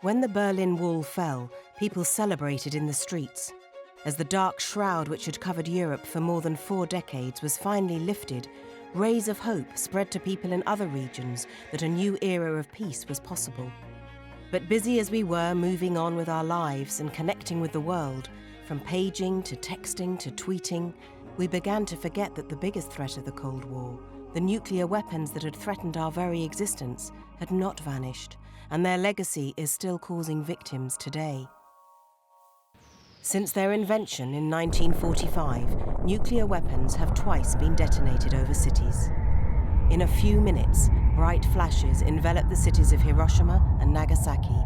When the Berlin Wall fell, people celebrated in the streets. As the dark shroud which had covered Europe for more than 4 decades was finally lifted, rays of hope spread to people in other regions that a new era of peace was possible. But busy as we were moving on with our lives and connecting with the world, from paging to texting to tweeting, we began to forget that the biggest threat of the Cold War, the nuclear weapons that had threatened our very existence, had not vanished, and their legacy is still causing victims today. Since their invention in 1945, nuclear weapons have twice been detonated over cities. In a few minutes, bright flashes enveloped the cities of Hiroshima and Nagasaki,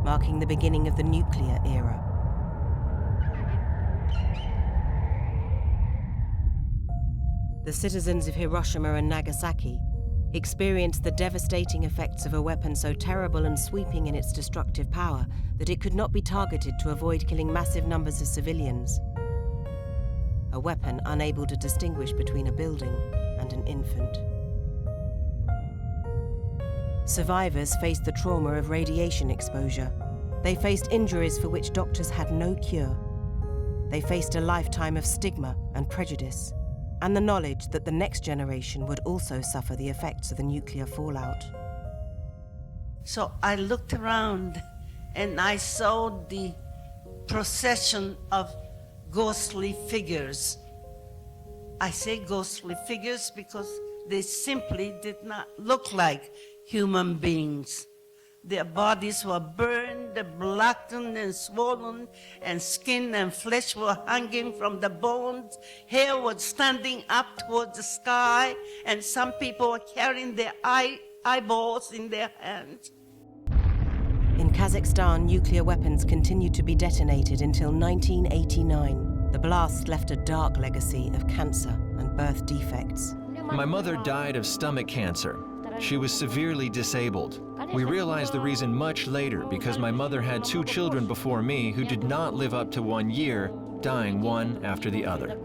marking the beginning of the nuclear era. The citizens of Hiroshima and Nagasaki experienced the devastating effects of a weapon so terrible and sweeping in its destructive power that it could not be targeted to avoid killing massive numbers of civilians. A weapon unable to distinguish between a building and an infant. Survivors faced the trauma of radiation exposure. They faced injuries for which doctors had no cure. They faced a lifetime of stigma and prejudice, and the knowledge that the next generation would also suffer the effects of the nuclear fallout. So I looked around and I saw the procession of ghostly figures. I say ghostly figures because they simply did not look like human beings. Their bodies were burned, blackened and swollen, and skin and flesh were hanging from the bones. Hair was standing up towards the sky, and some people were carrying their eyeballs in their hands. In Kazakhstan, nuclear weapons continued to be detonated until 1989. The blast left a dark legacy of cancer and birth defects. My mother died of stomach cancer. She was severely disabled. We realized the reason much later because my mother had 2 children before me who did not live up to 1 year, dying one after the other.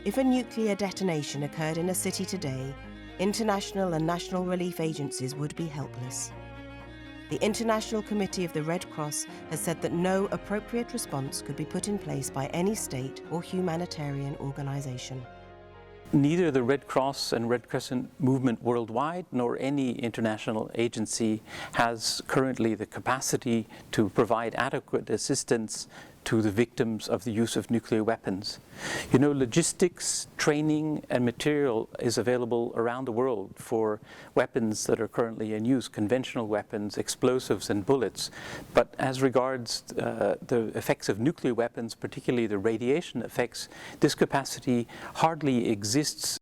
If a nuclear detonation occurred in a city today, international and national relief agencies would be helpless. The International Committee of the Red Cross has said that no appropriate response could be put in place by any state or humanitarian organization. Neither the Red Cross and Red Crescent movement worldwide nor any international agency has currently the capacity to provide adequate assistance to the victims of the use of nuclear weapons. You know, logistics, training, and material is available around the world for weapons that are currently in use, conventional weapons, explosives, and bullets. But as regards the effects of nuclear weapons, particularly the radiation effects, this capacity hardly exists.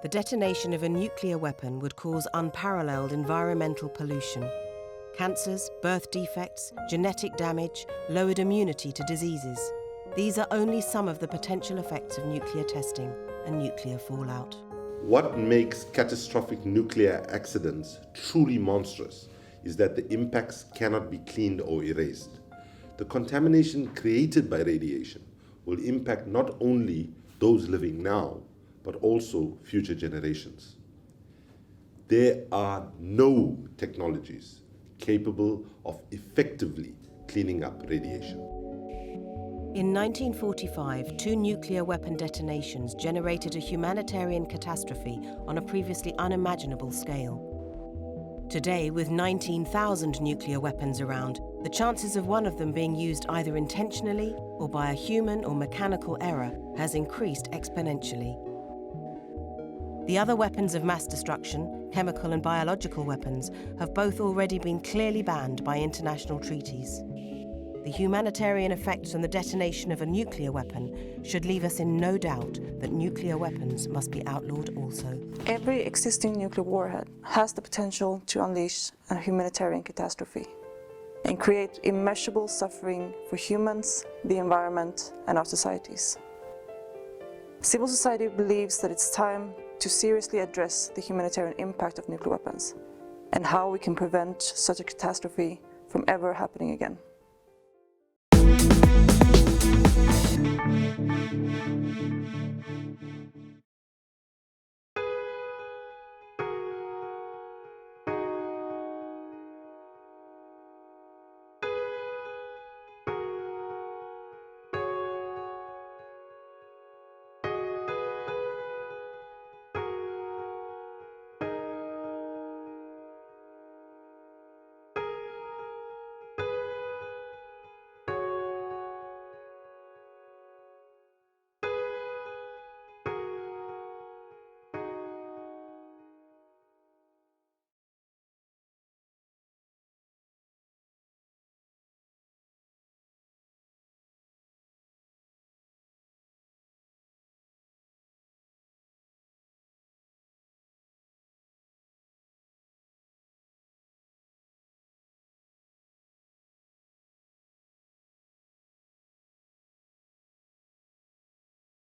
The detonation of a nuclear weapon would cause unparalleled environmental pollution. Cancers, birth defects, genetic damage, lowered immunity to diseases. These are only some of the potential effects of nuclear testing and nuclear fallout. What makes catastrophic nuclear accidents truly monstrous is that the impacts cannot be cleaned or erased. The contamination created by radiation will impact not only those living now, but also future generations. There are no technologies capable of effectively cleaning up radiation. In 1945, 2 nuclear weapon detonations generated a humanitarian catastrophe on a previously unimaginable scale. Today, with 19,000 nuclear weapons around, the chances of one of them being used either intentionally or by a human or mechanical error has increased exponentially. The other weapons of mass destruction, chemical and biological weapons, have both already been clearly banned by international treaties. The humanitarian effects from the detonation of a nuclear weapon should leave us in no doubt that nuclear weapons must be outlawed also. Every existing nuclear warhead has the potential to unleash a humanitarian catastrophe and create immeasurable suffering for humans, the environment, and our societies. Civil society believes that it's time to seriously address the humanitarian impact of nuclear weapons and how we can prevent such a catastrophe from ever happening again.